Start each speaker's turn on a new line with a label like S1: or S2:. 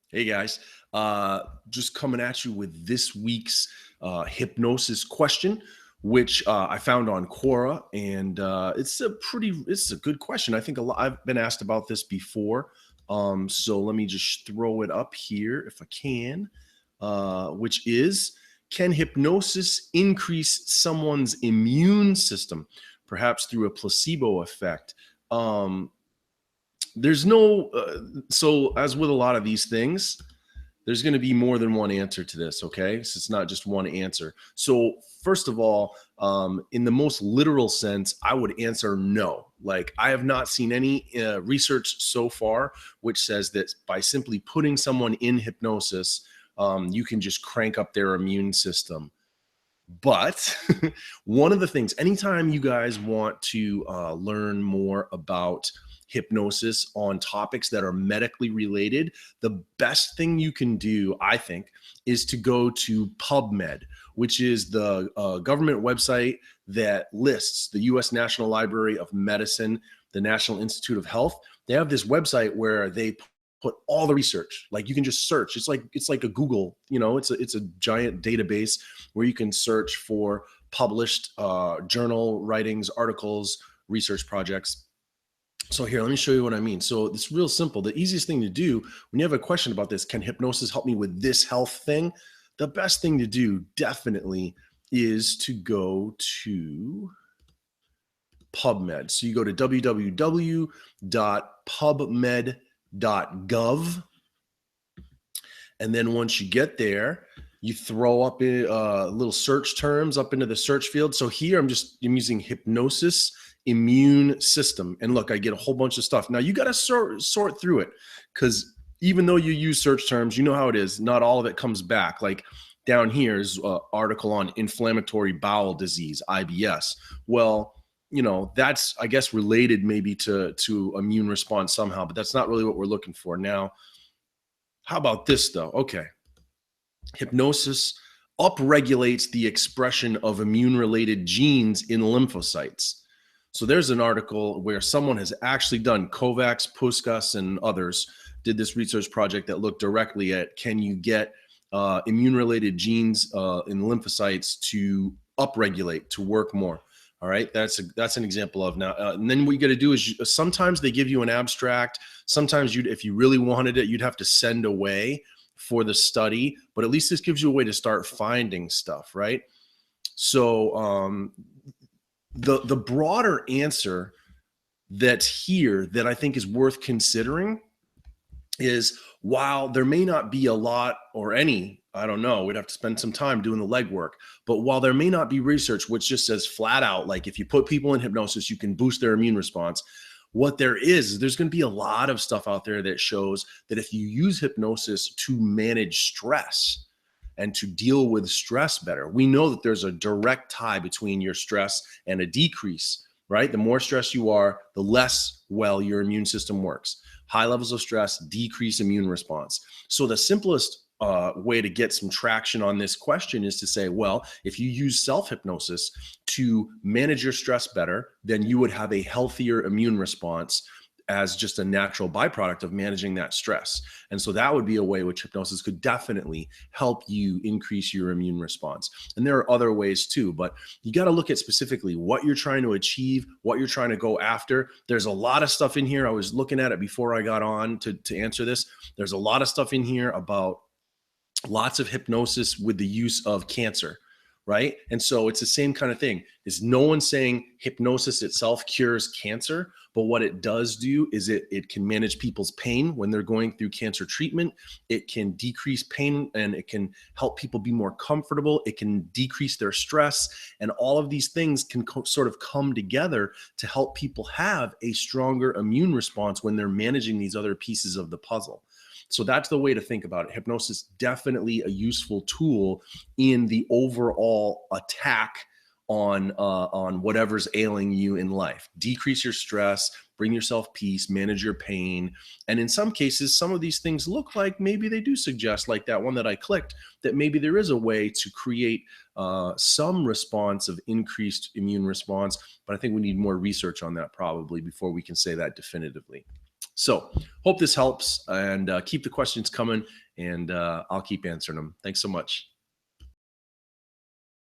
S1: Hey guys, just coming at you with this week's hypnosis question, which I found on Quora, and it's a good question. I think I've been asked about this before, so let me just throw it up here if I can, which is, can hypnosis increase someone's immune system, perhaps through a placebo effect? Um, there's no, so as with a lot of these things, there's going to be more than one answer to this. Okay, so it's not just one answer. So first of all, in the most literal sense, I would answer no. Like, I have not seen any research so far which says that by simply putting someone in hypnosis, you can just crank up their immune system. But one of the things, anytime you guys want to learn more about hypnosis on topics that are medically related, the best thing you can do, I think, is to go to PubMed, which is the government website that lists the US National Library of Medicine, the National Institute of Health. They have this website where they put all the research. Like, you can just search. It's like a Google, it's a giant database where you can search for published journal writings, articles, research projects. So here, let me show you what I mean. So it's real simple. The easiest thing to do when you have a question about this, can hypnosis help me with this health thing? The best thing to do definitely is to go to PubMed. So you go to www.pubmed.gov. And then once you get there, you throw up little search terms up into the search field. So here I'm using hypnosis immune system. And look, I get a whole bunch of stuff. Now you got to sort through it, because even though you use search terms, you know how it is. Not all of it comes back. Like, down here is an article on inflammatory bowel disease, IBS. Well, that's, I guess, related maybe to immune response somehow, but that's not really what we're looking for. Now, how about this though? Okay. Hypnosis upregulates the expression of immune-related genes in lymphocytes. So there's an article where someone has actually done, Kovacs, Puskas, and others did this research project that looked directly at, can you get immune-related genes in lymphocytes to upregulate, to work more. All right, that's an example of now. And then what you got to do is, sometimes they give you an abstract. Sometimes if you really wanted it, you'd have to send away for the study. But at least this gives you a way to start finding stuff, right? So the broader answer that's here that I think is worth considering is, while there may not be a lot or any, I don't know, we'd have to spend some time doing the legwork, but while there may not be research which just says flat out, like, if you put people in hypnosis, you can boost their immune response, what there's going to be a lot of stuff out there that shows that if you use hypnosis to manage stress and to deal with stress better, we know that there's a direct tie between your stress and a decrease, right? The more stressed you are, the less well your immune system works. High levels of stress decrease immune response. So the simplest way to get some traction on this question is to say, well, if you use self-hypnosis to manage your stress better, then you would have a healthier immune response as just a natural byproduct of managing that stress. And so that would be a way which hypnosis could definitely help you increase your immune response. And there are other ways too, but you got to look at specifically what you're trying to achieve, what you're trying to go after. There's a lot of stuff in here. I was looking at it before I got on to answer this. There's a lot of stuff in here about lots of hypnosis with the use of cancer, right? And so it's the same kind of thing. Is no one saying hypnosis itself cures cancer, but what it does do is it can manage people's pain when they're going through cancer treatment. It can decrease pain, and it can help people be more comfortable. It can decrease their stress, and all of these things can sort of come together to help people have a stronger immune response when they're managing these other pieces of the puzzle. So that's the way to think about it. Hypnosis, definitely a useful tool in the overall attack on whatever's ailing you in life. Decrease your stress, bring yourself peace, manage your pain. And in some cases, some of these things look like maybe they do suggest, like that one that I clicked, that maybe there is a way to create some response of increased immune response. But I think we need more research on that probably before we can say that definitively. So hope this helps, and keep the questions coming, and I'll keep answering them. Thanks so much.